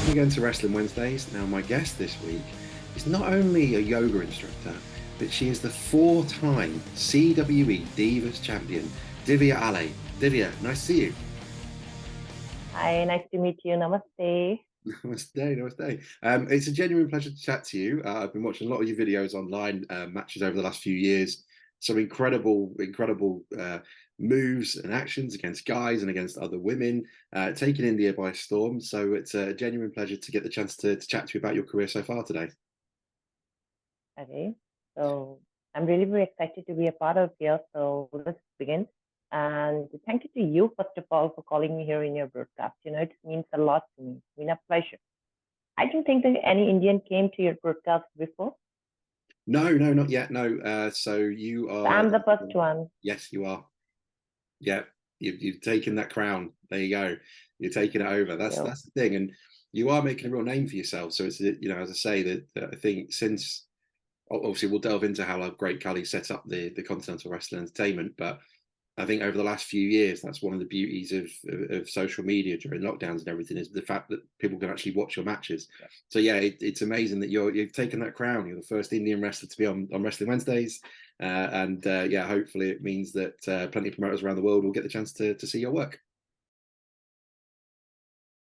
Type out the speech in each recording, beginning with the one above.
Welcome again to Wrestling Wednesdays. Now, my guest this week is not only a yoga instructor, but she is the four-time CWE Divas Champion, Divya Aale. Divya, nice to see you. Hi, nice to meet you. Namaste. Namaste. It's a genuine pleasure to chat to you. I've been watching a lot of your videos online, matches over the last few years. Some incredible moves and actions against guys and against other women, taking India by storm. So it's a genuine pleasure to get the chance to chat to you about your career so far today. Okay, so I'm really very excited to be a part of here. So let's begin. And thank you to you, first of all, for calling me here in your broadcast. You know, it means a lot to me. It's been a pleasure. I don't think that any Indian came to your broadcast before. No, not yet. No. So you So are. I'm the first one. Yes, you are. Yeah, you've taken that crown. There you go. You're taking it over. That's the thing, and you are making a real name for yourself. So it's, you know, as I say, that I think since obviously we'll delve into how Great Khali set up the Continental Wrestling Entertainment, but I think over the last few years, that's one of the beauties of social media during lockdowns and everything, is the fact that people can actually watch your matches. Yeah. So yeah, it's amazing that you've taken that crown. You're the first Indian wrestler to be on Wrestling Wednesdays, and yeah, hopefully it means that plenty of promoters around the world will get the chance to see your work.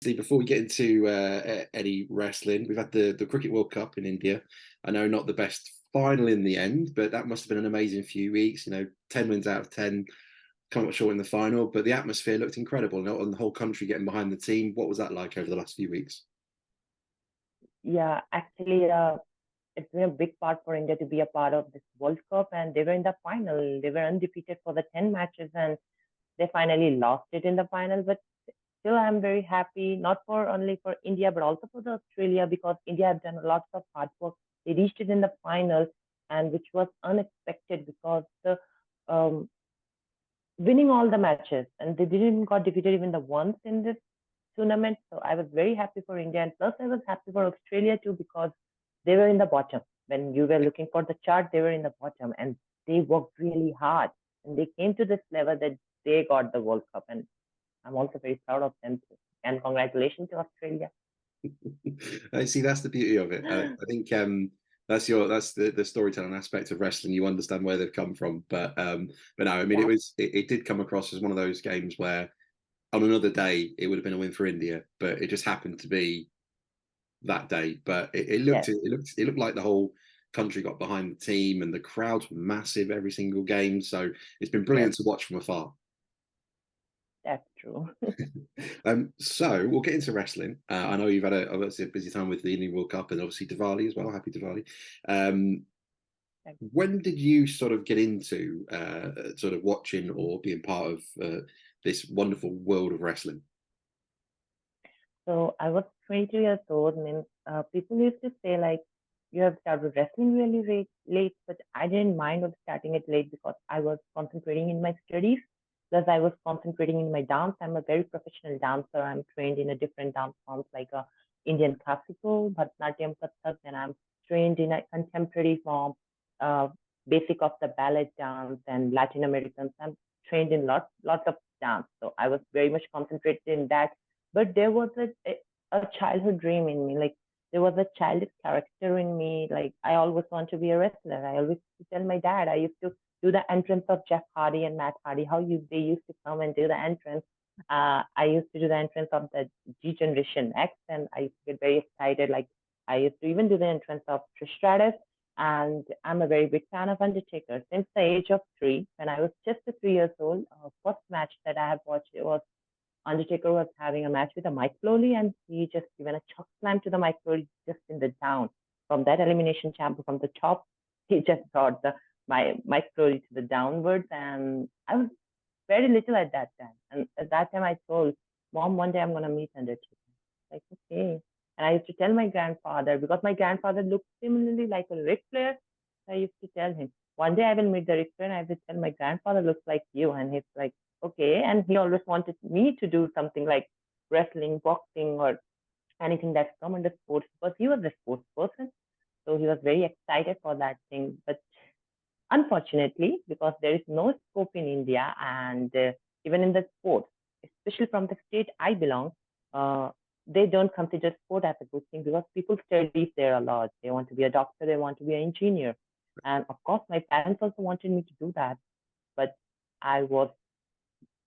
Before we get into any wrestling, we've had the Cricket World Cup in India. I know not the best final in the end, but that must have been an amazing few weeks. You know, 10 wins out of 10. Come up short in the final, but the atmosphere looked incredible, and the whole country getting behind the team. What was that like over the last few weeks? Yeah, actually, it's been a big part for India to be a part of this World Cup, and they were in the final. They were undefeated for the 10 matches, and they finally lost it in the final. But still, I'm very happy, not for only for India, but also for the Australia, because India have done lots of hard work. They reached it in the final, and which was unexpected because the um, winning all the matches, and they didn't even got defeated even the once in this tournament. So I was very happy for India, and plus I was happy for Australia too, because they were in the bottom. When you were looking for the chart, they were in the bottom, and they worked really hard, and they came to this level that they got the World Cup, and I'm also very proud of them too. And congratulations to Australia. I see, that's the beauty of it. I think that's the storytelling aspect of wrestling. You understand where they've come from, but no, I mean, Yeah. it did come across as one of those games where on another day it would have been a win for India, but it just happened to be that day. But it Yes. looked like the whole country got behind the team, and the crowds were massive every single game. So it's been brilliant Yes. to watch from afar. That's true. So we'll get into wrestling. I know you've had obviously a busy time with the Indian World Cup and obviously Diwali as well. Happy Diwali. When did you sort of get into sort of watching or being part of this wonderful world of wrestling? So I was 22 years old. Means people used to say like you have started wrestling really late, but I didn't mind of starting it late because I was concentrating in my studies. Plus, I was concentrating in my dance. I'm a very professional dancer. I'm trained in a different dance forms like Indian classical, Bharatanatyam, Kathak, and I'm trained in a contemporary form, uh, basic of the ballet dance and Latin Americans. I'm trained in lots of dance. So I was very much concentrated in that, but there was a childhood dream in me. Like there was a childish character in me. Like I always want to be a wrestler. I always used to tell my dad. I used to do the entrance of Jeff Hardy and Matt Hardy. They used to come and do the entrance. I used to do the entrance of the G Generation X, and I used to get very excited. Like I used to even do the entrance of Trish Stratus. And I'm a very big fan of Undertaker. Since the age of 3, when I was just 3 years old, first match that I have watched it was Undertaker was having a match with a Mike Foley, and he just given a choke slam to the Mike Foley just in the down. From that elimination chamber from the top, he just brought the my Mike Foley to the downwards, and I was very little at that time. And at that time, I told Mom, one day I'm gonna meet Undertaker. Like okay, and I used to tell my grandfather because my grandfather looked similarly like a Ric Flair. I used to tell him one day I will meet the Ric Flair, and I will tell my grandfather looks like you, and he's like okay. And he always wanted me to do something like wrestling, boxing, or anything that's come under sports because he was a sports person. So he was very excited for that thing. But unfortunately, because there is no scope in India and even in the sports, especially from the state I belong, uh, they don't consider sport as a good thing because people study there a lot. They want to be a doctor, they want to be an engineer. And of course, my parents also wanted me to do that, but I was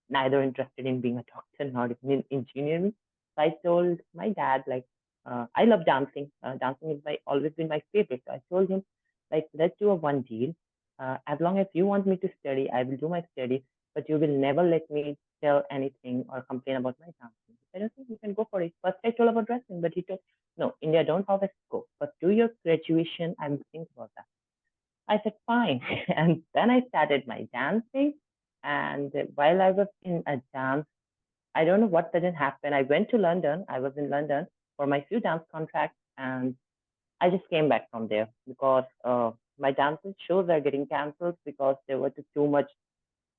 neither interested in being a doctor nor even in engineering. So I told my dad, like, I love dancing. Dancing is always been my favorite. So I told him, like, let's do a one deal. As long as you want me to study, I will do my studies, but you will never let me tell anything or complain about my dancing. He said, okay, you can go for it. First, I told about wrestling, but he told, no, India don't have a scope. But do your graduation, I will think about that. I said, fine. And then I started my dancing. And while I was in a dance, I don't know what didn't happen. I went to London. I was in London for my few dance contracts, and I just came back from there because my dancing shows are getting cancelled because there was too much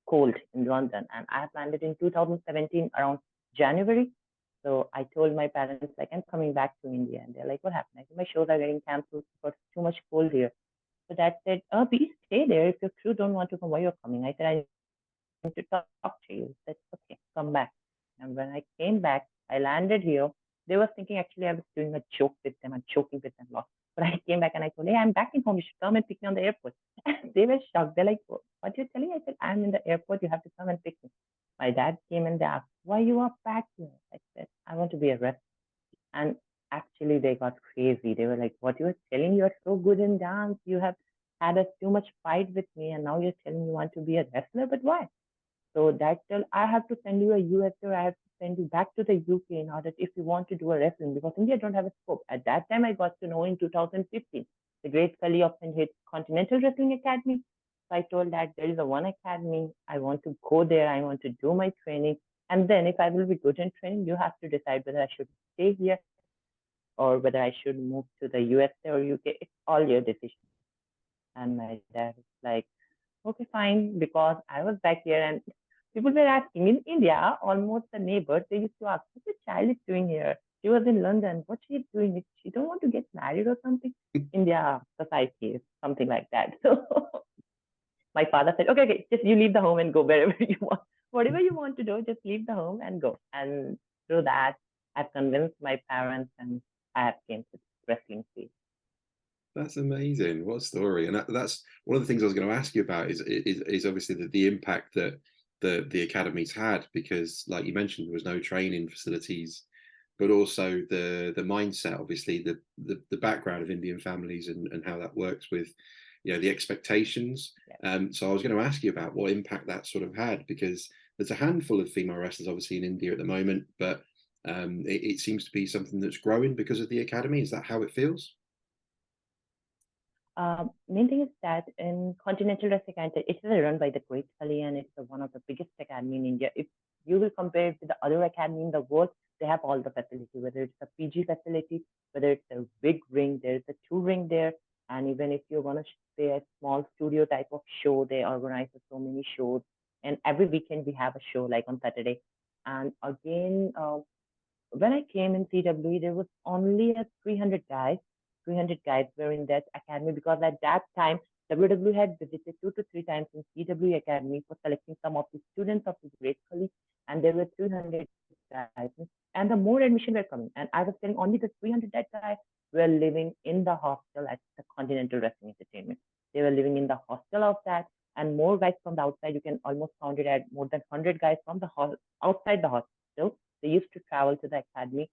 cold in London. And I planned it in 2017 around January. So I told my parents, like, I'm coming back to India. And they're like, what happened? I said, my shows are getting cancelled because it's too much cold here. So dad said, oh, please stay there. If your crew don't want to come, why you're coming? I said, I need to talk to you. He said, okay, come back. And when I came back, I landed here. They were thinking actually I was doing a joke with them and joking with them a lot. But I came back and I told, hey, I'm back in home. You should come and pick me on the airport. And they were shocked. They're like, what you're telling? I said, I'm in the airport. You have to come and pick me. My dad came and they asked, why you are back here? I said, I want to be a wrestler. And actually, they got crazy. They were like, what you were telling? You're so good in dance. You have had a too much fight with me. And now you're telling you want to be a wrestler. But why? So that till I have to send you a US or I have to send you back to the UK in order if you want to do a wrestling because India don't have a scope. At that time, I got to know in 2015, the Great Khali often hit Continental Wrestling Academy. So I told that there is a one academy. I want to go there. I want to do my training. And then if I will be good in training, you have to decide whether I should stay here or whether I should move to the USA or UK. It's all your decision. And my dad is like, okay, fine, because I was back here and people were asking in India, almost the neighbors, they used to ask, what the child is doing here? She was in London. What she is doing? She don't want to get married or something? India society is something like that. So my father said, okay, okay, just you leave the home and go wherever you want. Whatever you want to do, just leave the home and go. And through that, I've convinced my parents and I have came to wrestling field. That's amazing. What a story. And that's one of the things I was going to ask you about is obviously the impact that the academy's had, because like you mentioned, there was no training facilities, but also the mindset, obviously the background of Indian families and how that works with, you know, the expectations. Yeah. So I was going to ask you about what impact that sort of had, because there's a handful of female wrestlers obviously in India at the moment, but it seems to be something that's growing because of the academy. Is that how it feels? Main thing is that in Continental Wrestling Academy, it is run by the Great Khali and it's one of the biggest academy in India. If you will compare it to the other academy in the world, they have all the facility, whether it's a PG facility, whether it's a big ring, there's a two ring there. And even if you want to say a small studio type of show, they organize so many shows. And every weekend we have a show like on Saturday. And again, when I came in CWE, there was only a 300 guys. 300 guys were in that academy because at that time, WWE had visited 2 to 3 times in CWE Academy for selecting some of the students of the Great Khali, and there were 300 guys. And the more admission were coming. And I was telling only the 300 that guys were living in the hostel at the Continental Wrestling Entertainment. They were living in the hostel of that, and more guys from the outside. You can almost count it at more than 100 guys from the outside the hostel. They used to travel to the academy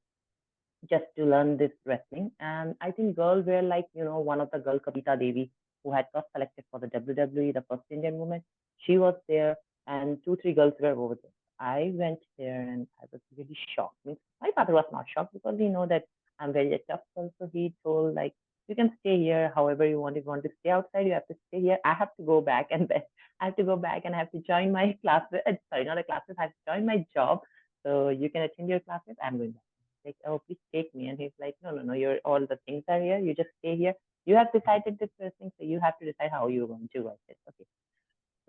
just to learn this wrestling. And I think girls were like, one of the girl, Kavita Devi, who had got selected for the WWE, the first Indian woman. She was there, and 2, 3 girls were over there. I went there and I was really shocked. Means my father was not shocked because he know that I'm very tough girl. So he told like, you can stay here however you want. If you want to stay outside, you have to stay here. I have to go back and then I have to go back and I have to join my classes. Sorry, not the classes. I have to join my job. So you can attend your classes. I'm going back like, oh, please take me. And he's like, no, no, no, you're all the things are here. You just stay here. You have decided this first thing, so you have to decide how you're going to. I said, okay.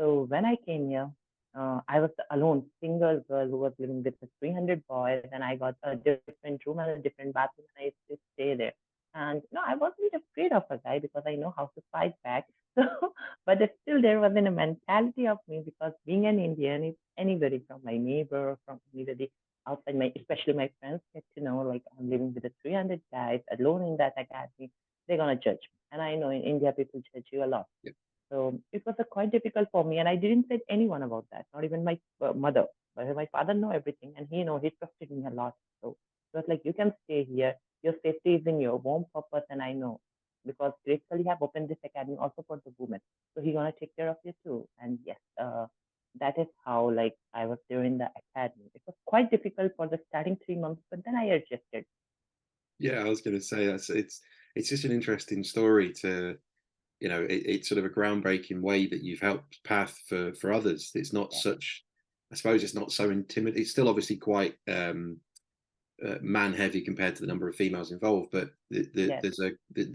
So when I came here, I was the alone single girl who was living with the 300 boys, and I got a different room and a different bathroom, and I used to stay there. And no, I wasn't afraid of a guy because I know how to fight back. So, but still, there wasn't a mentality of me because being an Indian, if anybody from my neighbor, from anybody outside especially my friends get to know like I'm living with the 300 guys alone in that academy, they're gonna judge me. And I know in India people judge you a lot. Yeah. So it was quite difficult for me, and I didn't tell anyone about that, not even my mother. But my father know everything, and he trusted me a lot. So it was like, you can stay here. Your safety is in your warm purpose, and I know because Great Khali have opened this academy also for the women, so he gonna take care of you too. And yes, that is how like I was there in the academy. It was quite difficult for the starting 3 months, but then I adjusted. Yeah, I was going to say it's just an interesting story to, you know, it's sort of a groundbreaking way that you've helped path for others. It's not Yeah. such, I suppose it's not so intimidating. It's still obviously quite man heavy compared to the number of females involved, but Yes. there's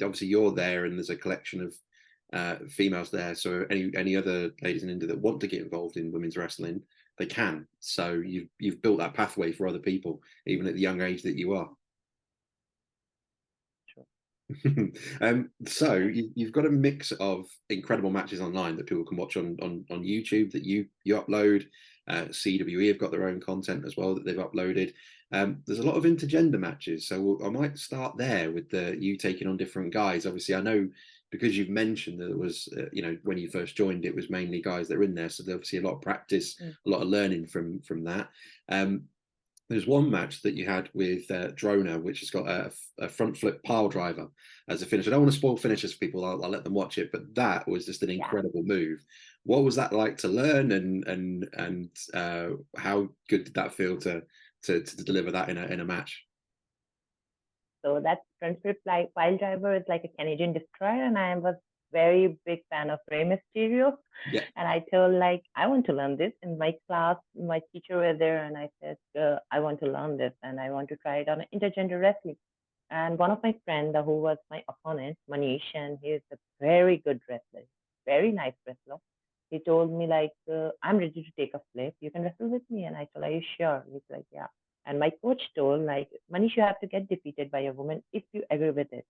obviously you're there and there's a collection of females there. So any other ladies in India that want to get involved in women's wrestling, they can. So you've built that pathway for other people, even at the young age that you are. True. So you've got a mix of incredible matches online that people can watch on YouTube that you upload. CWE have got their own content as well that they've uploaded. There's a lot of intergender matches, so I might start there with you taking on different guys. Obviously, I know because you've mentioned that it was, you know, when you first joined, it was mainly guys that are in there, so there's obviously a lot of practice, a lot of learning from that. There's one match that you had with Drona, which has got a front flip pile driver as a finish. I don't want to spoil finishes for people. I'll let them watch it, but that was just an incredible move. What was that like to learn, and how good did that feel to deliver that in a match? So that front flip pile driver is like a Canadian destroyer, and I was very big fan of Rey Mysterio. Yeah. And I told like I want to learn this in my class. My teacher were there, and I said I want to learn this, and I want to try it on intergender wrestling. And one of my friends, who was my opponent, Manish, and he is a very good wrestler, very nice wrestler. He told me like, I'm ready to take a flip. You can wrestle with me. And I told, are you sure? He's like, yeah. And my coach told like, Manish, you have to get defeated by a woman if you agree with it.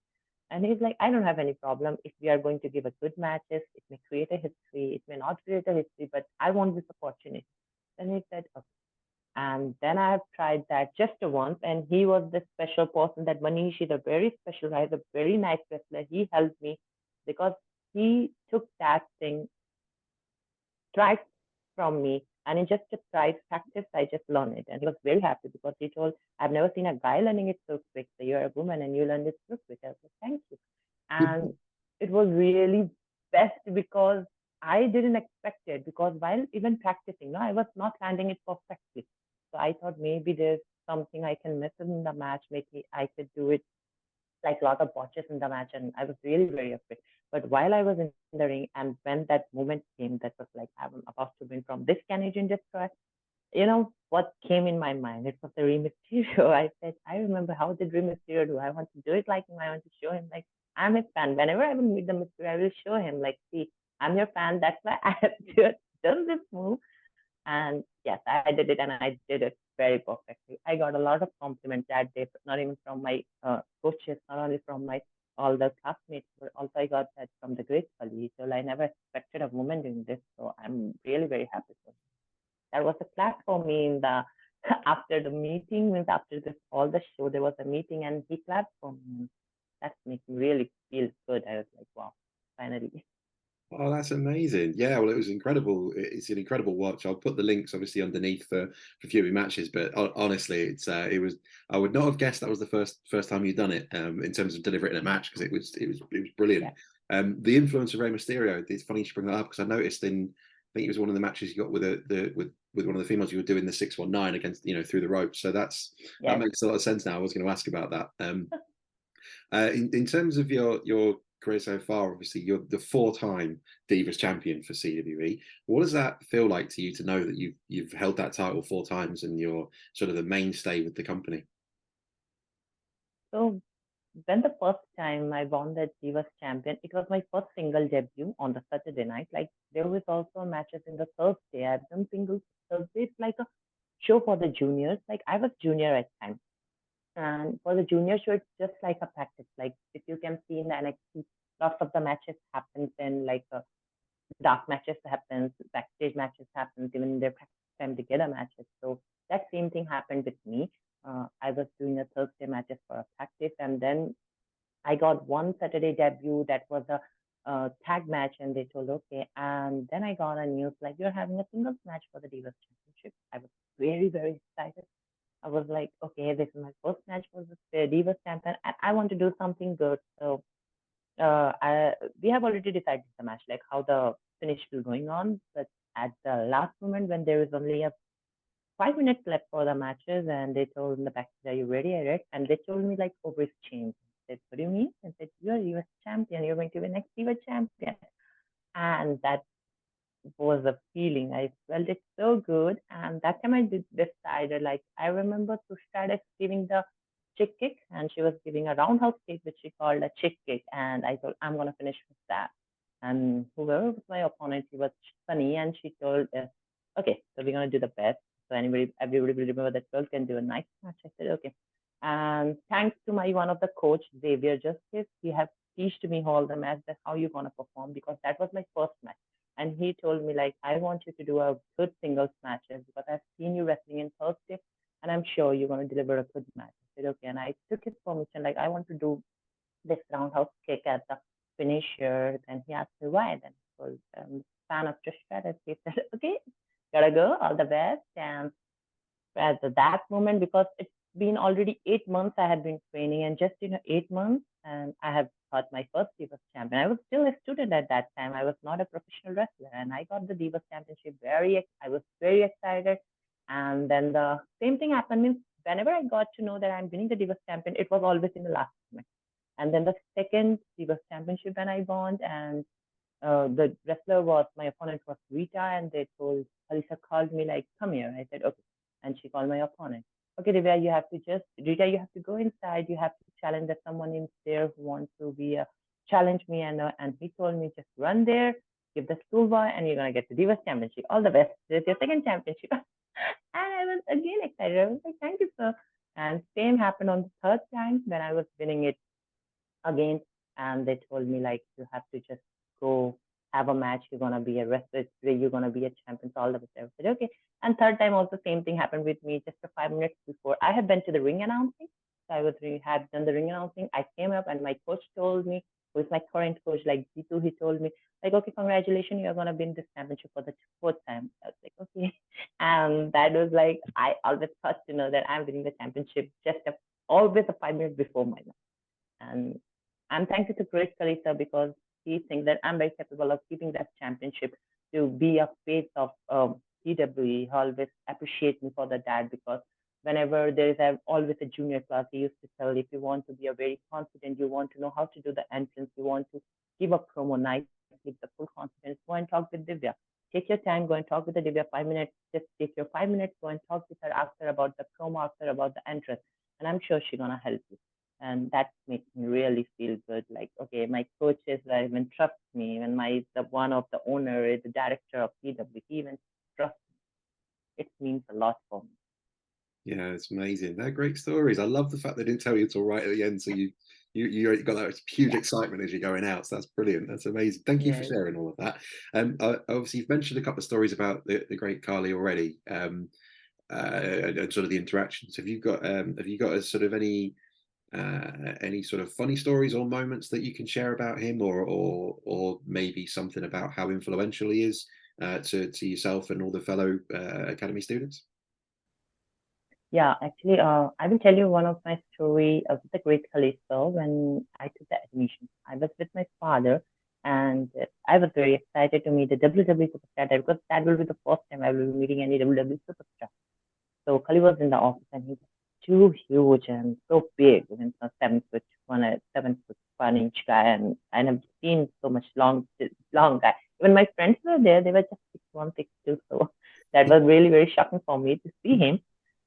And he's like, I don't have any problem if we are going to give a good matches. It may create a history. It may not create a history, but I want this opportunity. And he said, okay. And then I have tried that just once, and he was the special person. That Manish is a very special guy, a very nice wrestler. He helped me because he took that thing, tried from me, and in just a tried practice, I just learned it. And he was very happy because he told, I've never seen a guy learning it so quick. So you're a woman and you learned it so quick. I was like, thank you. And it was really best because I didn't expect it, because while even practicing, no, I was not landing it perfectly. So I thought maybe there's something I can miss in the match. Maybe I could do it like a lot of botches in the match, and I was really very afraid. But while I was in the ring, and when that moment came, that was like I'm about to win from this Canadian destroyer. You know what came in my mind? It was the Rey Mysterio. I said, I remember how did Rey Mysterio do? I want to do it like him. I want to show him like I'm his fan. Whenever I will meet the Mysterio, I will show him like, see, I'm your fan. That's why I have done this move. And yes, I did it, and I did it very perfectly. I got a lot of compliments that day, but not even from my coaches, not only from my all the classmates, but also I got that from the Great Khali. So I never expected a woman doing this. So I'm really very happy. So that was a clap for me in the after the meeting, means after this all the show, there was a meeting and he clapped for me. That makes me really feel good. I was like, wow, finally. Oh, that's amazing. Yeah, well, it was incredible. It's an incredible watch. I'll put the links obviously underneath for viewing matches, but honestly, it was, I would not have guessed that was the first time you'd done it in terms of delivering a match, because it was brilliant. Yeah. The influence of Rey Mysterio, it's funny you should bring that up, because I noticed I think it was one of the matches you got with with one of the females, you were doing the 619 against, you know, through the ropes. So that Yes. makes a lot of sense now. I was going to ask about that. In terms of your career so far, obviously you're the 4-time Divas Champion for CWE. What does that feel like to you, to know that you've held that title 4 times and you're sort of the mainstay with the company? So when the first time I won the Divas Champion, it was my first single debut on the Saturday night. Like there was also matches in the Thursday. I've done singles Thursday. It's like a show for the juniors. Like I was junior at time. And for the junior show, it's just like a practice. Like if you can see in the NXT, lots of the matches happens in like dark matches happens, backstage matches happens, even in their practice time together matches. So that same thing happened with me. I was doing a Thursday matches for a practice, and then I got one Saturday debut that was a tag match, and they told okay. And then I got a news like you're having a singles match for the Divas Championship. I was very excited. I was like, okay, this is my first match for the Divas Champion, and I want to do something good. So we have already decided the match, like how the finish will going on. But at the last moment, when there is only a 5 minutes left for the matches, and they told in the backstage, "Are you ready?" I read, and they told me like, "Oh, it's changed." I said, "What do you mean?" I said, "You're US champion. You're going to be next US champion," and that was a feeling. I felt it so good, and that time I decided like I remember Trish Stratus giving the chick kick, and she was giving a roundhouse kick, which she called a chick kick, and I thought I'm gonna finish with that. And whoever was my opponent, he was funny, and she told, "Okay, so we're gonna do the best. So everybody will remember that girl can do a nice match." I said, "Okay." And thanks to my one of the coach, Xavier Justice, he have teached me all the match that how you gonna perform, because that was my first match. And he told me like, "I want you to do a good singles matches because I've seen you wrestling in Thursday, and I'm sure you're gonna deliver a good match." I said, "Okay." And I took his permission, like I want to do this roundhouse kick at the finisher. Then he asked me why. Then I was fan of Trish Stratus. He said, "Okay, gotta go. All the best." And at that moment, because it's been already 8 months I had been training, and just 8 months, and I have got my first Divas Champion. I was still a student at that time. I was not a professional wrestler, and I got the Divas Championship. I was very excited. And then the same thing happened. Means whenever I got to know that I'm winning the Divas Champion, it was always in the last moment. And then the second Divas Championship when I won, and the wrestler was my opponent was Rita, and they told Alisa called me like, "Come here." I said, "Okay," and she called my opponent. "Okay, Divya, you have to just Rita, you have to go inside. You have to challenge that someone in there who wants to be challenge me." And he told me, "Just run there, give the schoolboy, and you're gonna get the Divas Championship. All the best. This is your second championship." And I was again excited. I was like, "Thank you, sir." And same happened on the third time when I was winning it again, and they told me like you have to just go have a match. You're gonna be a wrestler. You're gonna be a champion. So all the I said okay. And third time also same thing happened with me. Just a 5 minutes before I had been to the ring announcing, so had done the ring announcing. I came up and my coach told me, who is my current coach, like Jitu, he told me like, "Okay, congratulations, you're gonna win this championship for the fourth time." I was like, "Okay," and that was like I always thought to know that I'm winning the championship just always a 5 minutes before my match. And I'm thankful to Great Khali sir, because he thinks that I'm very capable of keeping that championship to be a face of CWE. He always appreciate me for that, because whenever there is always a junior class, he used to tell, if you want to be a very confident, you want to know how to do the entrance, you want to give a promo nicely, with the full confidence, go and talk with Divya. Take your time, go and talk with the Divya 5 minutes. Just take your 5 minutes, go and talk with her after about the promo, after about the entrance, and I'm sure she's gonna help you. And that makes me really feel good. Like, okay, my coaches even trust me. Even the one of the owner, the director of CW, he even trust me. It means a lot for me. Yeah, it's amazing. They're great stories. I love the fact they didn't tell you until right at the end, so you got that huge excitement as you're going out. So that's brilliant. That's amazing. Thank you for sharing all of that. Obviously, you've mentioned a couple of stories about the Great Khali already, and sort of the interactions. Have you got a sort of any sort of funny stories or moments that you can share about him, or maybe something about how influential he is to yourself and all the fellow academy students? Yeah, actually, I will tell you one of my story of the Great Khali. When I took the admission, I was with my father, and I was very excited to meet the WWE superstar there, because that will be the first time I will be meeting any WWE superstar. So Khali was in the office, and he was too huge and so big. I mean, a 7 foot one, a 7 foot 1 inch guy, and I never seen so much long guy. Even my friends were there; they were just 6'1", 6'2". So that was really very shocking for me to see him.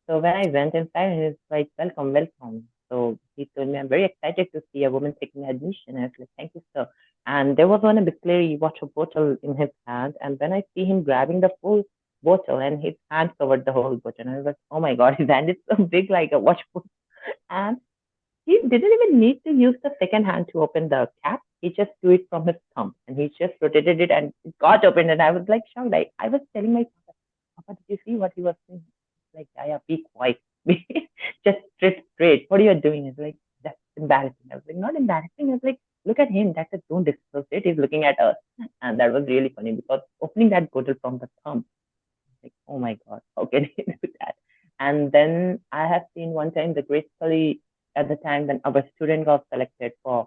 So when I went inside, he was like, "Welcome, welcome." So he told me, "I'm very excited to see a woman taking admission." And I was like, "Thank you, sir." And there was one Bisleri water bottle in his hand, and when I see him grabbing the full bottle, and his hand covered the whole bottle, and I was like, "Oh my God, his hand is so big like a watch bottle." And he didn't even need to use the second hand to open the cap. He just do it from his thumb, and he just rotated it, and it got opened. And I was like shocked. I was telling my father, "Papa, did you see what he was doing?" like, yeah, be quiet. Just sit straight. What are you doing? It's like, that's embarrassing. I was like, not embarrassing. I was like, look at him. That's a don't dissociate. He's looking at us. And that was really funny because opening that bottle from the thumb, like, oh my God, how can he do that? And then I have seen one time the Great Khali at the time when our student got selected for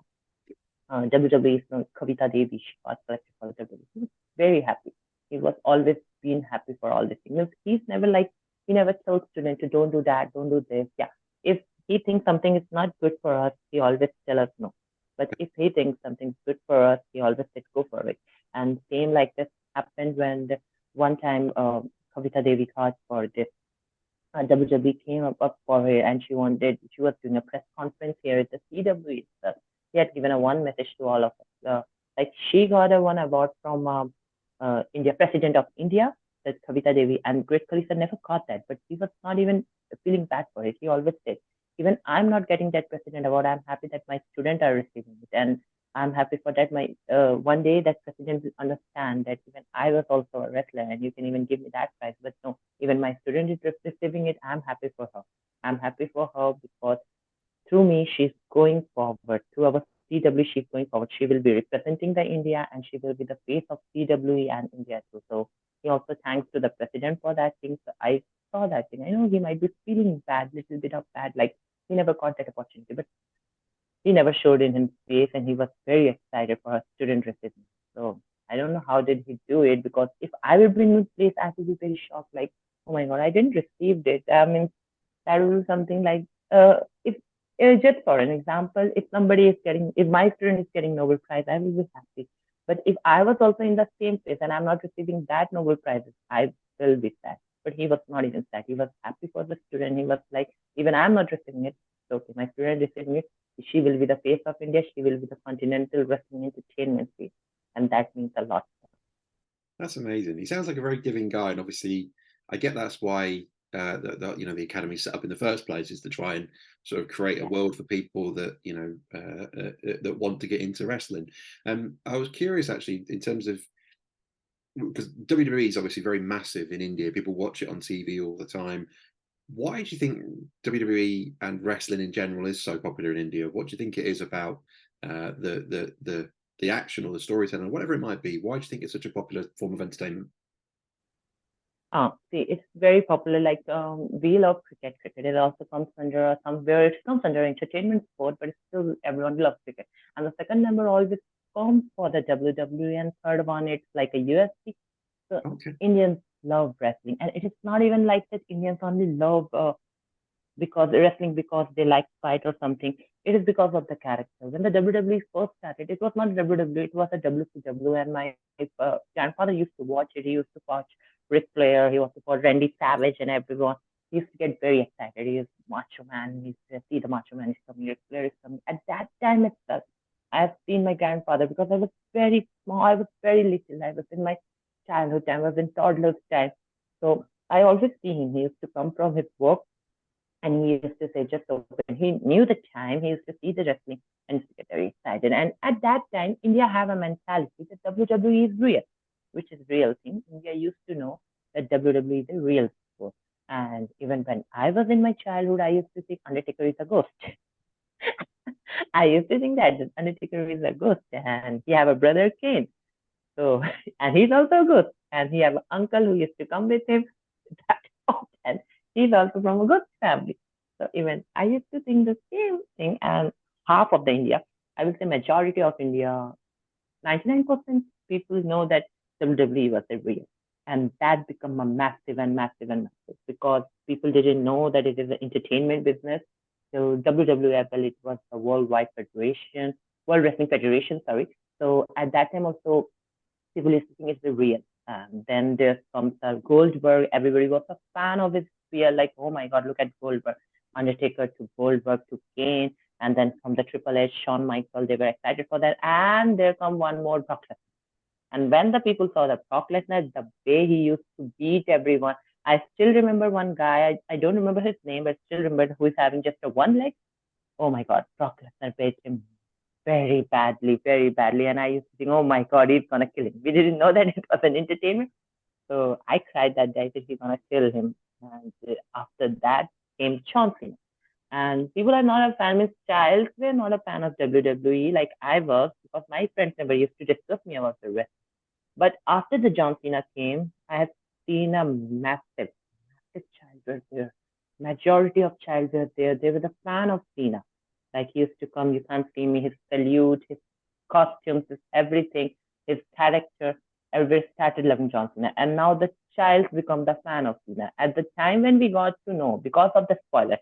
WWE, so Kavita Devi, she got selected for WWE. He was very happy. He was always been happy for all the things. He's never like, he never told students to don't do that, don't do this. Yeah. If he thinks something is not good for us, he always tell us no. But if he thinks something's good for us, he always said go for it. And same like this happened when one time Kavita Devi got for this WWE came up for her and she was doing a press conference here at the CWE. So she had given a one message to all of us. Like she got a one award from India, President of India, that's Kavita Devi, and Great Khali never got that, but he was not even feeling bad for it. He always said, even I'm not getting that president award, I'm happy that my students are receiving it. And I'm happy for that. My one day that president will understand that even I was also a wrestler, and you can even give me that prize. But no, even my student is receiving it. I'm happy for her. I'm happy for her because through me, she's going forward. Through our CW, she's going forward. She will be representing the India, and she will be the face of CWE and India too. So he also thanks to the president for that thing. So I saw that thing. I know he might be feeling bad, little bit of bad, like he never got that opportunity, but he never showed in his face, and he was very excited for her student receiving. So I don't know how did he do it, because if I would be in his place, I would be very shocked. Like, oh my god, I didn't receive it. I mean, that will be something like if just for an example, if somebody is getting, if my student is getting Nobel Prize, I will be happy. But if I was also in the same place and I'm not receiving that Nobel Prize, I will be sad. But he was not even sad. He was happy for the student. He was like, even I'm not receiving it. It's okay. My student receiving it. She will be the face of India. She will be the continental wrestling entertainment face. And that means a lot. That's amazing. He sounds like a very giving guy, and obviously, I get that's why the academy set up in the first place, is to try and sort of create a world for people that that want to get into wrestling. I was curious actually in terms of, because WWE is obviously very massive in India. People watch it on TV all the time. Why do you think WWE and wrestling in general is so popular in India? What do you think it is about the action or the storytelling, or whatever it might be? Why do you think it's such a popular form of entertainment? See, it's very popular. Like we love cricket. Cricket it also comes under somewhere. It comes under entertainment sport, but still everyone loves cricket. And the second number always comes for the WWE, and third one it's like a UFC. So Okay. Indians love wrestling, and it is not even like that. Indians only love because wrestling because they like fight or something. It is because of the character. When the WWE first started, it was not WWE, it was a WCW, and my grandfather used to watch it. He used to watch Ric Flair, he used to watch Randy Savage, and everyone. He used to get very excited. He is Macho Man. He used to see the Macho Man is coming, Ric Flair is coming. At that time itself, I have seen my grandfather because I was very small. I was very little. I was in my childhood time. I was in toddler's time. So I always see him. He used to come from his work and he used to say, just open. He knew the time. He used to see the wrestling and used to get very excited. And at that time, India have a mentality that WWE is real, which is real thing. India used to know that WWE is a real sport. And even when I was in my childhood, I used to think Undertaker is a ghost. I used to think that Undertaker is a ghost, and he have a brother Kane. So, and he's also a ghost, and he have an uncle who used to come with him. And he's also from a good family. So even I used to think the same thing, and half of the India, I will say majority of India, 99% people know that WWE was a real. And that become a massive and massive and massive because people didn't know that it is an entertainment business. So WWFL, it was a worldwide federation, World Wrestling Federation, sorry. So at that time also, people used to think it's the real. And then there comes Goldberg. Everybody was a fan of his spear. Like, oh my God, look at Goldberg. Undertaker to Goldberg to Kane. And then from the Triple H, Shawn Michaels, they were excited for that. And there come one more, Brock Lesnar. And when the people saw that Brock Lesnar, the way he used to beat everyone, I still remember one guy, I don't remember his name, but still remember who is having just a one leg. Oh my God, Brock Lesnar beat him very badly, very badly. And I used to think, oh my God, he's gonna kill him. We didn't know that it was an entertainment. So I cried that day that he's gonna kill him. And after that came John Cena. And people are not a fan, means child were not a fan of WWE like I was, because my friends never used to discuss me about the wrestling. But after the John Cena came, I have seen a massive child were there. Majority of child were there. They were the fan of Cena. Like he used to come, you can't see me, his salute, his costumes, his everything, his character. Everybody started loving John Cena. And now the child become the fan of Cena. At the time when we got to know, because of the spoiler,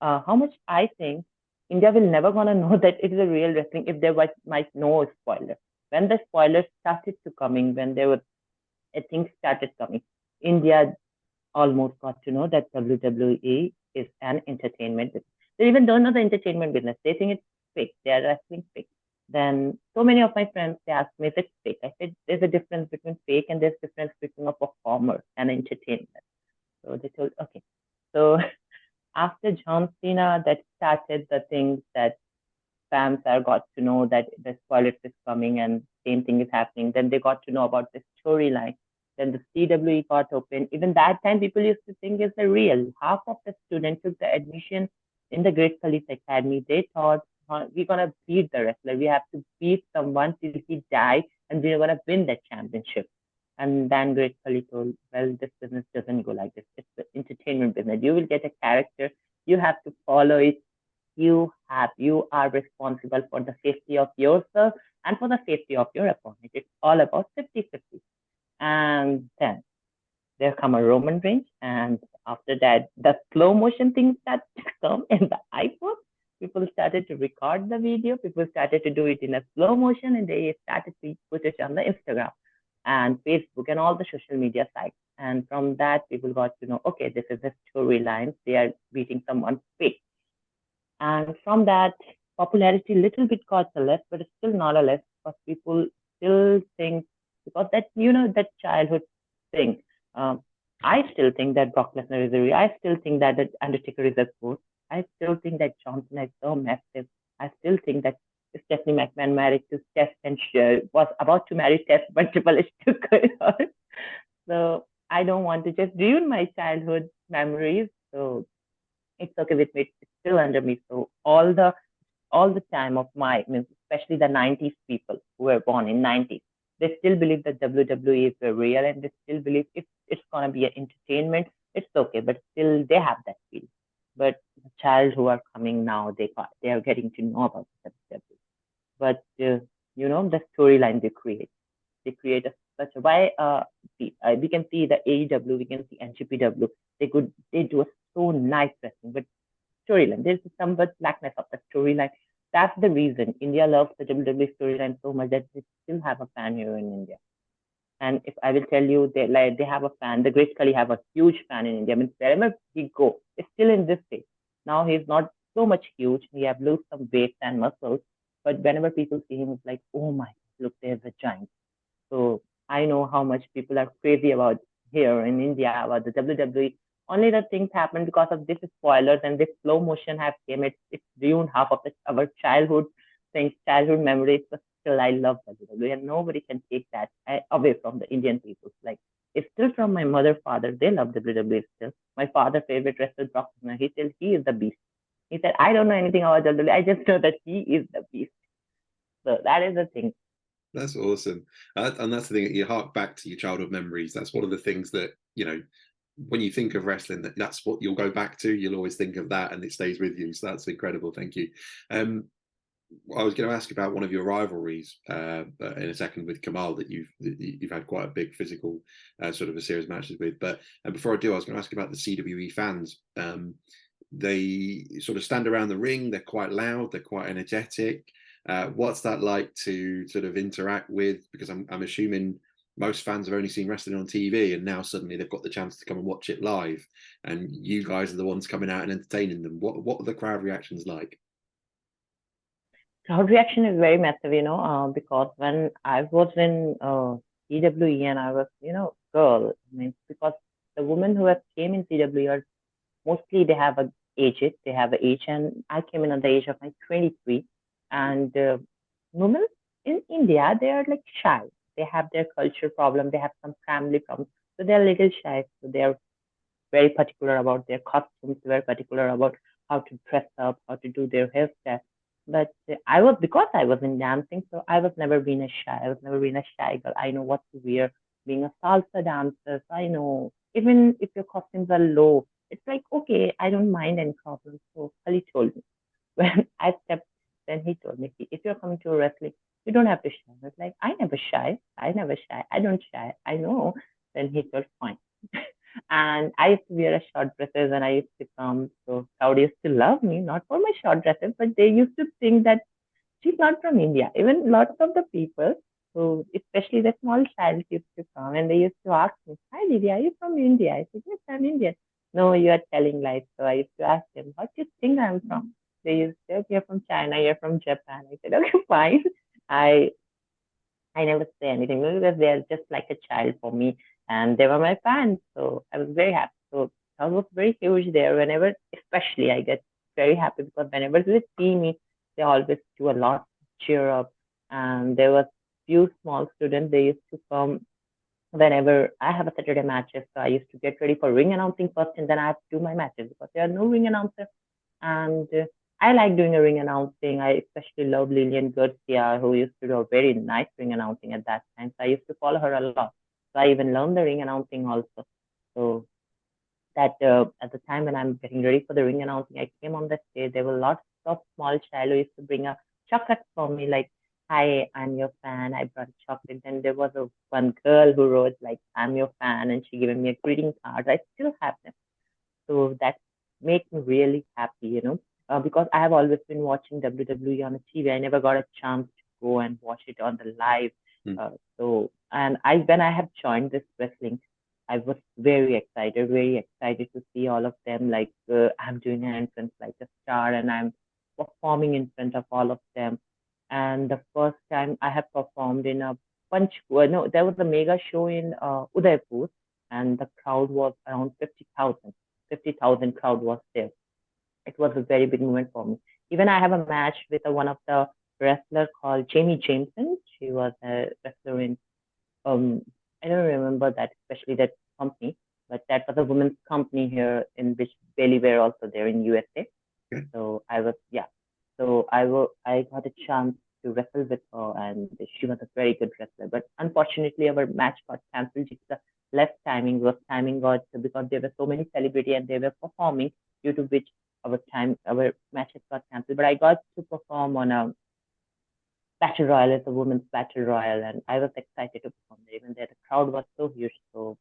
how much I think India will never gonna know that it is a real wrestling if they might know a spoiler. When the spoilers started to coming, when there were things started coming, India almost got to know that WWE is an entertainment business. They even don't know the entertainment business. They think it's fake. They are wrestling fake. Then so many of my friends they asked me if it's fake. I said there's a difference between fake and there's difference between a performer and entertainment. So they told okay. So after John Cena, that started the things that fans are got to know that the spoilers is coming and same thing is happening. Then they got to know about the storyline. Then the CWE got open. Even that time, people used to think it's a real. Half of the students took the admission in the Great Khali Academy. They thought we're gonna beat the wrestler. We have to beat someone till he die, and we're gonna win that championship. And then Great Khali told, well, this business doesn't go like this. It's the entertainment business. You will get a character. You have to follow it. You are responsible for the safety of yourself and for the safety of your opponent. It's all about 50-50. And then there come a Roman Reigns, and after that, the slow motion things that come in the iPhone. People started to record the video. People started to do it in a slow motion, and they started to put it on the Instagram and Facebook and all the social media sites. And from that, people got to know, okay, this is a storyline. They are beating someone fake. And from that, popularity little bit got a less, but it's still not a less because people still think because that that childhood thing. Um, I still think that Brock Lesnar is a real. I still think that the Undertaker is a ghost. I still think that Johnson is so massive. I still think that Stephanie McMahon married to Steph and she was about to marry Steph, but Triple H took her. So I don't want to just ruin my childhood memories. So it's okay with me. It's still under me. So all the time of my, I mean, especially the 90s people who were born in 90s, they still believe that WWE is real and they still believe if it's going to be an entertainment, it's okay. But still they have that feel. But the child who are coming now, they are getting to know about WWE. But, the storyline they create. They create such a, why, we can see the AEW, we can see NGPW. They do a so nice wrestling, but storyline. There's some but blackness of the storyline. That's the reason India loves the WWE storyline so much that they still have a fan here in India. And if I will tell you, they have a fan. The Great Khali have a huge fan in India. I mean, wherever we go, it's still in this state. Now he's not so much huge. He have lost some weight and muscles, but whenever people see him, it's like, oh my, look, there's a giant. So I know how much people are crazy about here in India about the WWE. Only the things happen because of this spoilers and this slow motion have came. It's ruined half of our childhood things, childhood memories. But still, I love WWE, and nobody can take that away from the Indian people. Like it's still from my mother, father. They love WWE still. My father favorite wrestler Brock Lesnar. He said he is the beast. He said I don't know anything about WWE. I just know that he is the beast. So that is the thing. That's awesome. And that's the thing, you hark back to your childhood memories. That's one of the things that, when you think of wrestling, that's what you'll go back to. You'll always think of that and it stays with you. So that's incredible. Thank you. I was going to ask about one of your rivalries in a second with Kamal that you've had quite a big physical sort of a series of matches with. But before I do, I was going to ask about the CWE fans. They sort of stand around the ring. They're quite loud. They're quite energetic. What's that like to sort of interact with? Because I'm assuming most fans have only seen wrestling on TV, and now suddenly they've got the chance to come and watch it live, and you guys are the ones coming out and entertaining them. What are the crowd reactions like? Crowd reaction is very massive, because when I was in CWE and I was, girl, I mean, because the women who have came in CWE are mostly they have a age, and I came in at the age of like 23, and women in India they are like shy. They have their culture problem, they have some family problems, so they're a little shy. So they're very particular about their costumes, very particular about how to dress up, how to do their hairstyle. But because I was in dancing, so I was never been a shy. I was never been a shy girl. I know what to wear. Being a salsa dancer, so I know even if your costumes are low, it's like okay, I don't mind any problem. So Ali told me when I stepped, then he told me, if you're coming to a wrestling, you don't have to shy. I was like, I never shy. I never shy. I don't shy. I know. Then he told, fine. And I used to wear a short dresses and I used to come. So crowd used to love me, not for my short dresses, but they used to think that she's not from India. Even lots of the people who, especially the small child, used to come and they used to ask me, "Hi, Divya, are you from India?" I said, "Yes, I'm Indian." No, you are telling lies. So I used to ask them, "What do you think I'm from?" They used to say, "Okay, you're from China, you're from Japan." I said, "Okay, fine." I I never say anything because they're just like a child for me, and they were my fans. So I was very happy. So I was very huge there. Whenever, especially, I get very happy because whenever they see me, they always do a lot to cheer up. And there was few small students. They used to come whenever I have a Saturday matches. So I used to get ready for ring announcing first, and then I have to do my matches because there are no ring announcers. And I like doing a ring announcing. I especially love Lillian Garcia, who used to do a very nice ring announcing at that time. So I used to follow her a lot. So I even learned the ring announcing also. So that at the time when I'm getting ready for the ring announcing, I came on the stage. There were lots of small child who used to bring a chocolate for me, like, "Hi, I'm your fan. I brought chocolate." Then there was a one girl who wrote like, "I'm your fan," and she gave me a greeting card. I still have them. So that makes me really happy, because I have always been watching WWE on the TV. I never got a chance to go and watch it on the live. Mm. And when I have joined this wrestling, I was very excited to see all of them. Like I'm doing an entrance like a star, and I'm performing in front of all of them. And the first time I have performed in a no, there was a mega show in Udaipur, and the crowd was around 50,000 crowd was there. It was a very big moment for me. Even I have a match with one of the wrestler called Jamie Jameson. She was a wrestler in um I don't remember that, especially that company, but that was a women's company here in which Bailey were also there in USA. Okay. So I got a chance to wrestle with her, and she was a very good wrestler. But unfortunately, our match got cancelled due to the less timing. Was timing got because there were so many celebrity and they were performing, due to which our matches got cancelled. But I got to perform on a battle royal as a women's battle royal, and I was excited to perform there. Even there, the crowd was so huge, so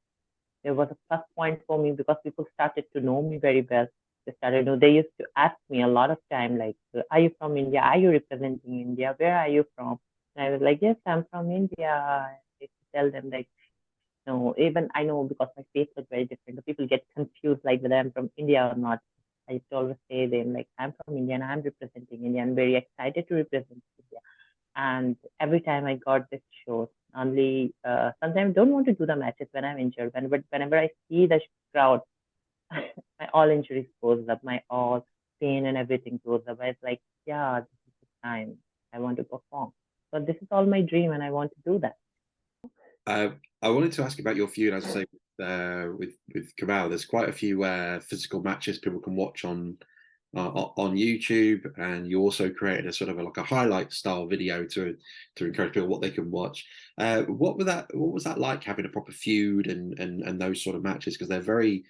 there was a plus point for me because people started to know me very well. They used to ask me a lot of time, like, "Are you from India? Are you representing India? Where are you from?" And I was like, "Yes, I'm from India." I used to tell them, like, no, even I know because my face was very different. The people get confused, like, whether I'm from India or not. I used to always say them, like, "I'm from India and I'm representing India. I'm very excited to represent India." And every time I got this show, only sometimes don't want to do the matches when I'm injured. But whenever I see the crowd, my all injuries goes up, my all pain and everything goes up. It's like, yeah, this is the time I want to perform. So this is all my dream, and I want to do that. Uh, I wanted to ask about your feud, as I say, with Kamal. There's quite a few physical matches people can watch on YouTube, and you also created a sort of like a highlight style video to encourage people what they can watch. What was that like, having a proper feud and those sort of matches, because they're very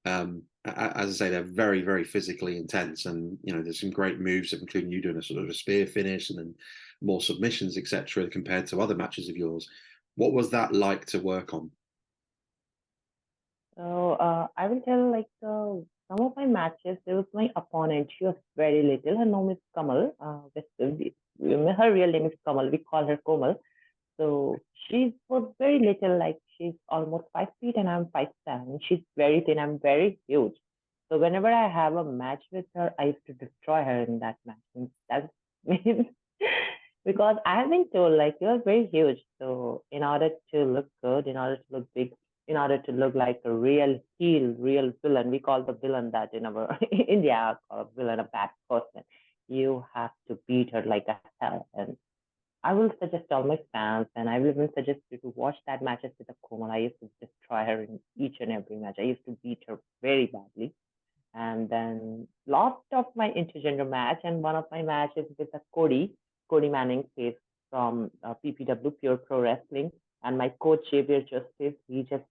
as I say, they're very, very physically intense, and there's some great moves, including you doing a sort of a spear finish and then more submissions, etc., compared to other matches of yours. What was that like to work on? So I will tell, like, some of my matches. There was my opponent. She was very little. Her name is Kamal. Her real name is Kamal. We call her Komal. So she was very little, like she's almost 5 feet and I'm 5'7". She's very thin. I'm very huge. So whenever I have a match with her, I used to destroy her in that match. And that means because I have been told, like, you're very huge. So in order to look good, in order to look big, in order to look like a real heel, real villain, we call the villain that in our India, call a villain a bad person. You have to beat her like a hell. And I will suggest all my fans, and I will even suggest you to watch that matches with a Komal. I used to destroy her in each and every match. I used to beat her very badly. And then lots of my intergender match, and one of my matches with a Cody Manning case from PPW Pure Pro Wrestling, and my coach Xavier Justice, he just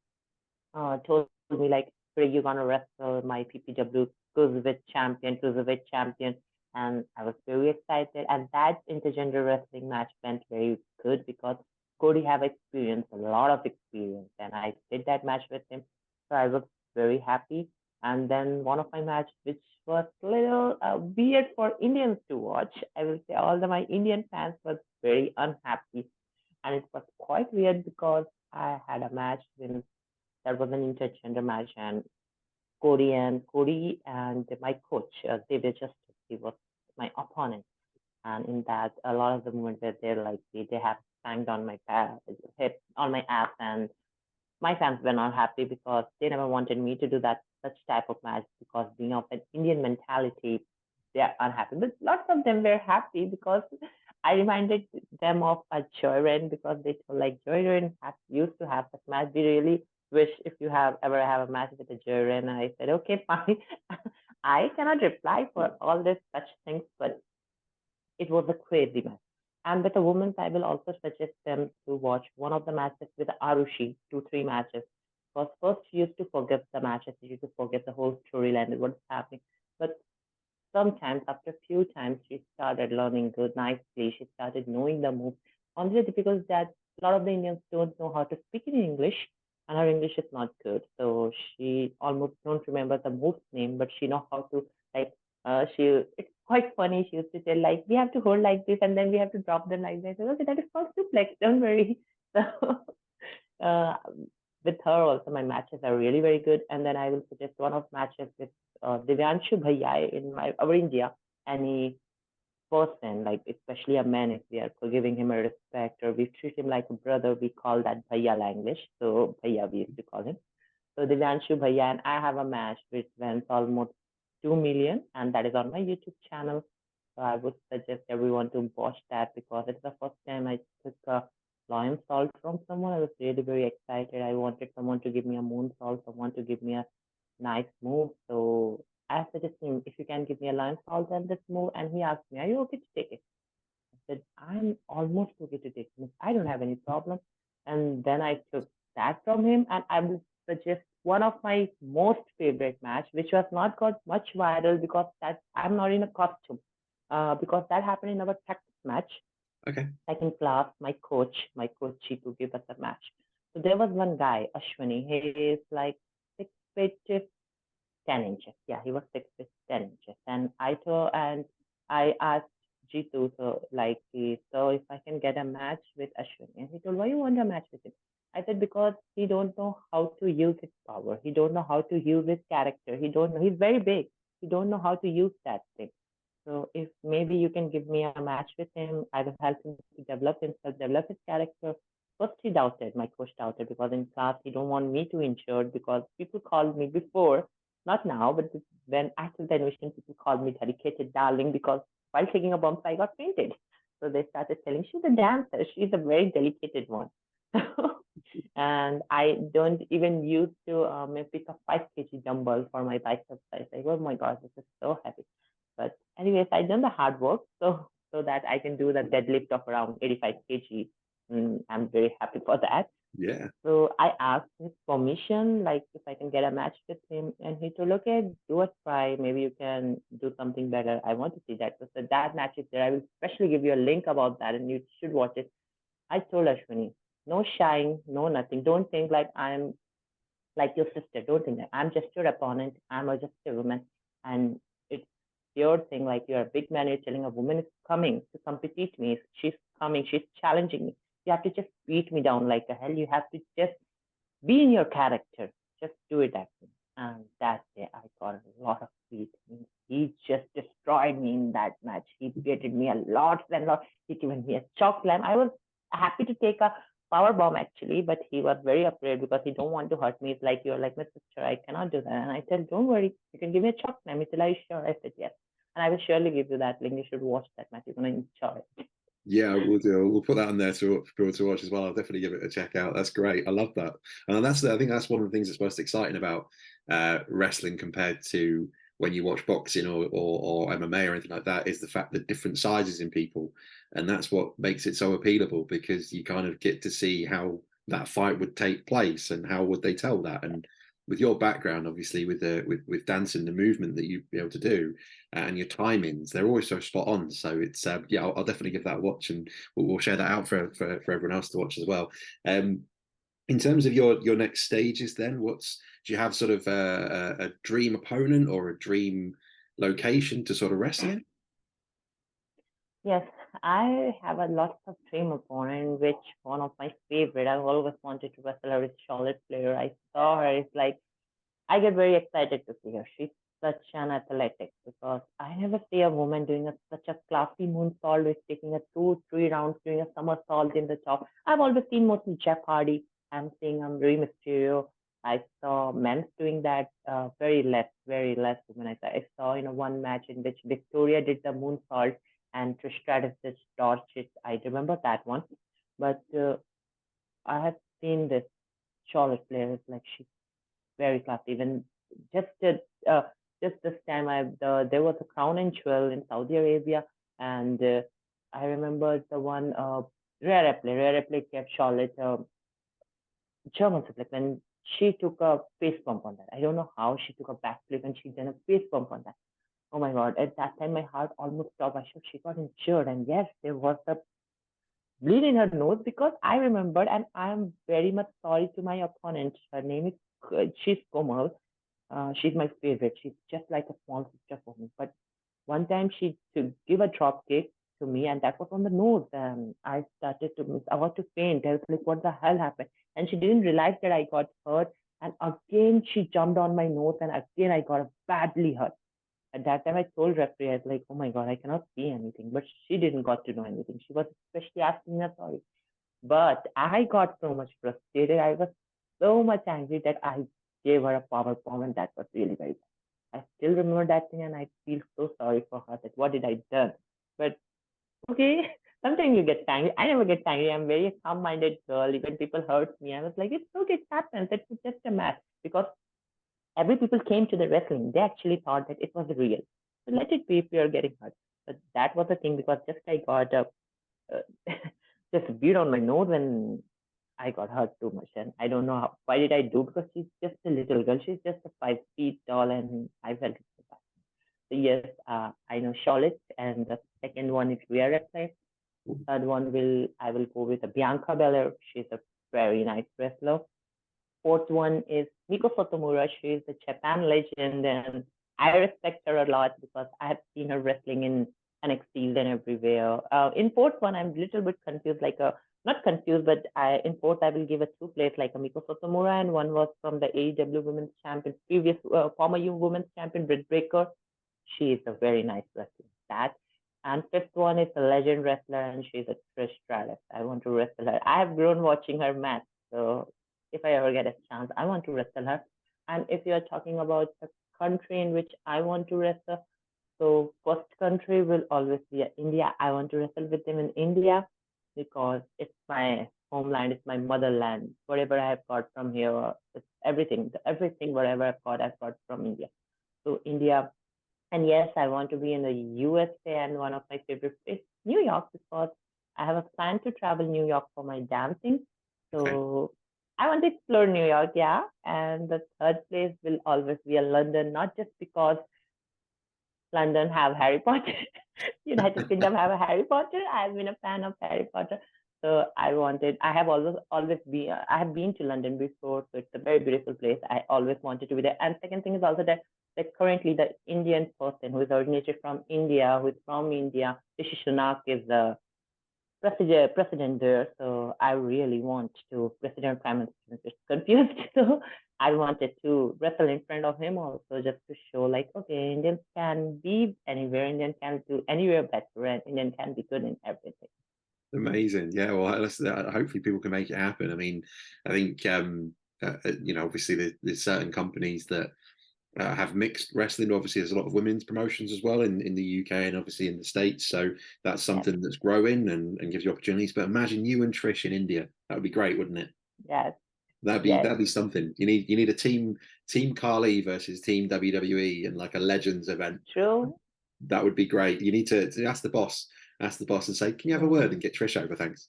told me like, "Hey, you're gonna wrestle my PPW cruiserweight champion," and I was very excited. And that intergender wrestling match went very good because Cody have experience, a lot of experience, and I did that match with him, so I was very happy. And then one of my match, which was a little weird for Indians to watch, I will say all the my Indian fans was very unhappy, and it was quite weird because I had a match when that was an intergender match, and Cody and my coach, Divya Justice, he was my opponent. And in that, a lot of the movements were there, like they have banged on my hip, on my ass, and my fans were not happy because they never wanted me to do that such type of match because being of an Indian mentality, they are unhappy. But lots of them were happy because I reminded them of a Joyride because they told like Joyride used to have such match. We really wish if you have ever have a match with a Joyride. And I said, okay, fine. I cannot reply for all this such things, but it was a crazy match. And with the women's, I will also suggest them to watch one of the matches with Arushi, 2, 3 matches. Because first she used to forget the matches, she used to forget the whole storyline and what's happening. But sometimes, after a few times, she started learning good nicely. She started knowing the moves. Only the difficulty is that a lot of the Indians don't know how to speak in English, and her English is not good. So she almost don't remember the move's name, but she know how to like. It's quite funny. She used to tell like we have to hold like this, and then we have to drop them like that. I said, okay, that is called suplex. Don't worry. So uh, with her also my matches are really very good. And then I will suggest one of matches with Divyanshu Bhaiya in my our India. Any person, like especially a man, if we are giving him a respect or we treat him like a brother, we call that Bhaiya language. So Bhaiya we used to call him. So Divyanshu Bhaiya and I have a match which went almost 2 million, and that is on my YouTube channel. So I would suggest everyone to watch that because it's the first time I took a lion salt from someone. I was really very excited. I wanted someone to give me a moonsault, someone to give me a nice move. So I suggested him if you can give me a lion salt and this move, and he asked me, "Are you okay to take it?" I said, "I'm almost okay to take it. I don't have any problem." And then I took that from him, and I will suggest one of my most favorite match, which was not got much viral because that I'm not in a costume, because that happened in our practice match. Okay. Like in class, my coach, she to give us a match. So there was one guy, Ashwini. He is like 6 feet 10 inches. Yeah, he was 6 feet 10 inches. And I asked Jitu, so like, so if I can get a match with Ashwini, and he told, why you want a match with him? I said because he don't know how to use his power. He don't know how to use his character. He don't know. He's very big. He don't know how to use that thing. So if maybe you can give me a match with him, I will help him to develop himself, develop his character. First he doubted, my coach doubted because in class he don't want me to injured because people called me before, not now, but when after the admission people called me dedicated darling because while taking a bump I got fainted. So they started telling she's a dancer, she's a very delicate one. And I don't even use to pick a 5 kg dumbbell for my biceps. I say, oh my god, this is so heavy. But anyways, I done the hard work so that I can do the deadlift of around 85 kg. I'm very happy for that. Yeah. So I asked his permission, like if I can get a match with him, and he told, okay, do a try. Maybe you can do something better. I want to see that. So that match is there. I will especially give you a link about that, and you should watch it. I told Ashwini, no shying, no nothing. Don't think like I'm like your sister. Don't think that I'm just your opponent. just a woman, and it's your thing. Like you're a big man. You're telling a woman is coming to compete me. She's coming. She's challenging me. You have to just beat me down like a hell. You have to just be in your character. Just do it that way. And that day I got a lot of beat. He just destroyed me in that match. He beated me a lot and lot. He given me a choke slam. I was happy to take a power bomb actually, but he was very afraid because he don't want to hurt me. It's like you're like my sister. I cannot do that. And I said, don't worry, you can give me a choke slam. He said, are you sure? I said yes. And I will surely give you that link. You should watch that match. You're gonna enjoy it. Yeah, we'll do. We'll put that on there for people to watch as well. I'll definitely give it a check out. That's great. I love that. And I think that's one of the things that's most exciting about wrestling compared to when you watch boxing or MMA or anything like that, is the fact that different sizes in people. And that's what makes it so appealable, because you kind of get to see how that fight would take place and how would they tell that. And with your background, obviously, with dancing, the movement that you'd be able to do, and your timings, they're always so spot on. So it's yeah, I'll definitely give that a watch, and we'll share that out for everyone else to watch as well. In terms of your next stages, then, do you have sort of a dream opponent or a dream location to sort of wrestle in? Yes, I have a lot of dream opponent, which one of my favorite. I've always wanted to wrestle her is Charlotte Flair. I saw her. It's like I get very excited to see her. She's such an athletic because I never see a woman doing such a classy moonsault with taking a 2, 3 rounds, doing a somersault in the top. I've always seen mostly Jeff Hardy. I'm seeing Rey Mysterio. I saw men doing that. Very less women. I saw one match in which Victoria did the moonsault and Trish Stratus did torch it. I remember that one, but I have seen this Charlotte Flair is like she's very classy. Even just uh, just this time, there was a crown and jewel in Saudi Arabia, and I remember the one Rare Replay. Rare Replay kept Charlotte German suplex, and she took a face bump on that. I don't know how she took a backflip and she did a face bump on that. Oh my god! At that time, my heart almost stopped. I thought she got injured, and yes, there was a bleed in her nose because I remembered, and I am very much sorry to my opponent. Her name is she's Komal. She's my favorite. She's just like a small sister for me. But one time she to give a drop kick to me, and that was on the nose. And I started to miss. I was to faint. I was like, "What the hell happened?" And she didn't realize that I got hurt. And again, she jumped on my nose, and again, I got badly hurt. At that time, I told referee, I was like, "Oh my god, I cannot see anything." But she didn't got to know anything. She was especially asking me sorry. But I got so much frustrated. I was so much angry that I gave her a power bomb, and that was really very bad. I still remember that thing, and I feel so sorry for her that what did I done. But okay, sometimes you get angry. I never get angry. I'm very calm-minded girl. Even people hurt me, I was like, it's okay, it happens. It's just a match because every people came to the wrestling. They actually thought that it was real. So let it be if you're getting hurt. But that was the thing because just I got just beat on my nose and I got hurt too much. And I don't know why did I do because she's just a little girl. She's just a 5 feet tall and I felt it so bad. So yes, I know Charlotte and the second one is Rhea Ripley. Third one I will go with Bianca Belair. She's a very nice wrestler. Fourth one is Miko Satomura. She is a Japan legend, and I respect her a lot because I have seen her wrestling in NXT and everywhere. In fourth one, I'm a little bit confused, not confused, but in fourth I will give a two place like a Miko Satomura, and one was from the AEW Women's Champion, previous former Women's Champion Britt Baker. She is a very nice wrestler. That. And fifth one is a legend wrestler, and she's a Trish Stratus. I want to wrestle her. I have grown watching her match, so if I ever get a chance, I want to wrestle her. And if you're talking about the country in which I want to wrestle, so first country will always be India. I want to wrestle with them in India because it's my homeland, it's my motherland. Whatever I have got from here, it's everything whatever I've got from India. So India, and yes, I want to be in the USA, and one of my favorite places, New York, because I have a plan to travel New York for my dancing. Okay. So I want to explore New York, yeah. And the third place will always be a London, not just because London have Harry Potter, United Kingdom have a Harry Potter. I've been a fan of Harry Potter, so I have always been. I have been to London before, so it's a very beautiful place. I always wanted to be there. And second thing is also that currently the Indian person who is originated from India, who is from India, Rishi Sunak is the president there. So I really want to president prime minister is confused. So I wanted to wrestle in front of him also just to show like okay, Indians can be anywhere, Indian can do anywhere better, and Indian can be good in everything. Amazing. Yeah. Well, hopefully people can make it happen. I mean, I think obviously there's certain companies that have mixed wrestling. Obviously, there's a lot of women's promotions as well in the UK and obviously in the States. So that's something that's growing and gives you opportunities. But imagine you and Trish in India. That would be great, wouldn't it? Yes. That'd be something. You need a team Khali versus team WWE and like a legends event. True. That would be great. You need to ask the boss. Ask the boss and say, "Can you have a word and get Trish over? Thanks."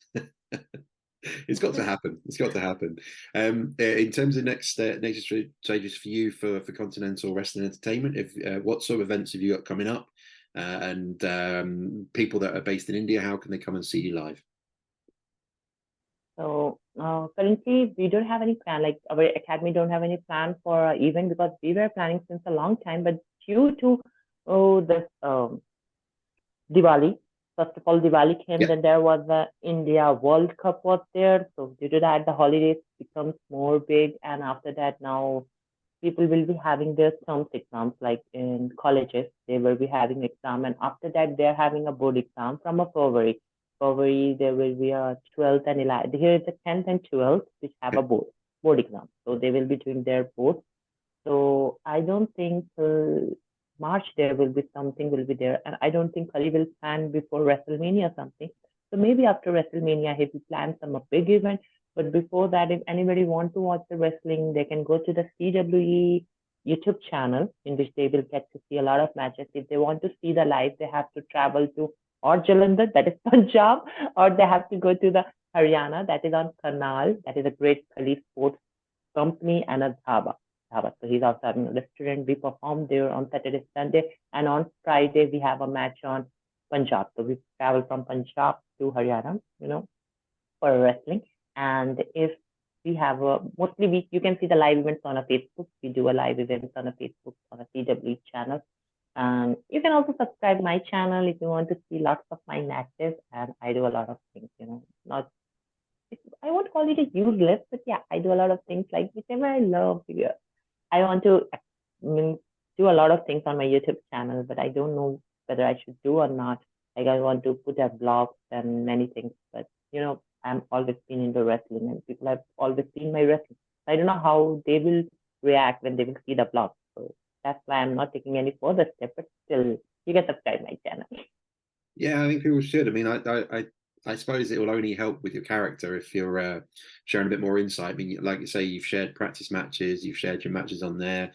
It's got to happen. It's got to happen. In terms of next stages for you for Continental Wrestling Entertainment, what sort of events have you got coming up? And people that are based in India, how can they come and see you live? So currently we don't have any plan, like our academy don't have any plan for an event because we were planning since a long time, but due to this Diwali, first of all Diwali came, then there was the India World Cup was there. So due to that, the holidays becomes more big, and after that now people will be having their terms exams, like in colleges they will be having exam, and after that they're having a board exam from a February there will be a 12th and 11th. Here is the 10th and 12th which have a board exam, so they will be doing their board. So I don't think March there will be something will be there, and I don't think Kali will plan before WrestleMania or something. So maybe after WrestleMania he will plan some big event. But before that, if anybody want to watch the wrestling, they can go to the CWE YouTube channel, in which they will get to see a lot of matches. If they want to see the live, they have to travel to or Jalandhar, that is Punjab, or they have to go to the Haryana, that is on Karnal, that is a Great Khali sports company, and a dhaba. So he's also having a restaurant. We perform there on Saturday, Sunday, and on Friday we have a match on Punjab. So we travel from Punjab to Haryana, for wrestling. And if we have mostly you can see the live events on a Facebook. We do a live events on a Facebook on a CW channel. And you can also subscribe my channel if you want to see lots of my matches. And I do a lot of things, not, I won't call it a useless, but yeah, I do a lot of things like whichever I love. I want to do a lot of things on my YouTube channel, but I don't know whether I should do or not. Like I want to put up blogs and many things, but I'm always been into wrestling and people have always seen my wrestling. I don't know how they will react when they will see the blog. So that's why I'm not taking any further step, but still you can subscribe my channel. Yeah, I think people should. I mean, I suppose it will only help with your character if you're sharing a bit more insight. I mean, like you say, you've shared practice matches, you've shared your matches on there,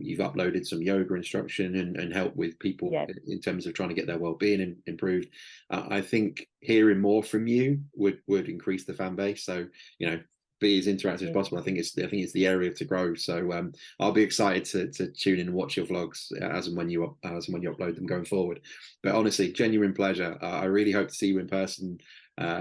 you've uploaded some yoga instruction and help with people in terms of trying to get their well-being improved. I think hearing more from you would increase the fan base. So, be as interactive as possible. I think it's the area to grow. So I'll be excited to tune in and watch your vlogs as and when you upload them going forward. But honestly, genuine pleasure. I really hope to see you in person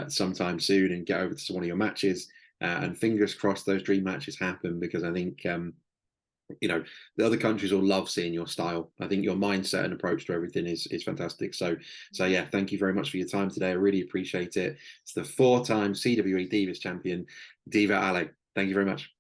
sometime soon and get over to one of your matches. And fingers crossed those dream matches happen, because I think the other countries will love seeing your style. I think your mindset and approach to everything is fantastic. So yeah, thank you very much for your time today. I really appreciate it. It's the 4-time CWE Divas Champion, Divya Aale. Thank you very much.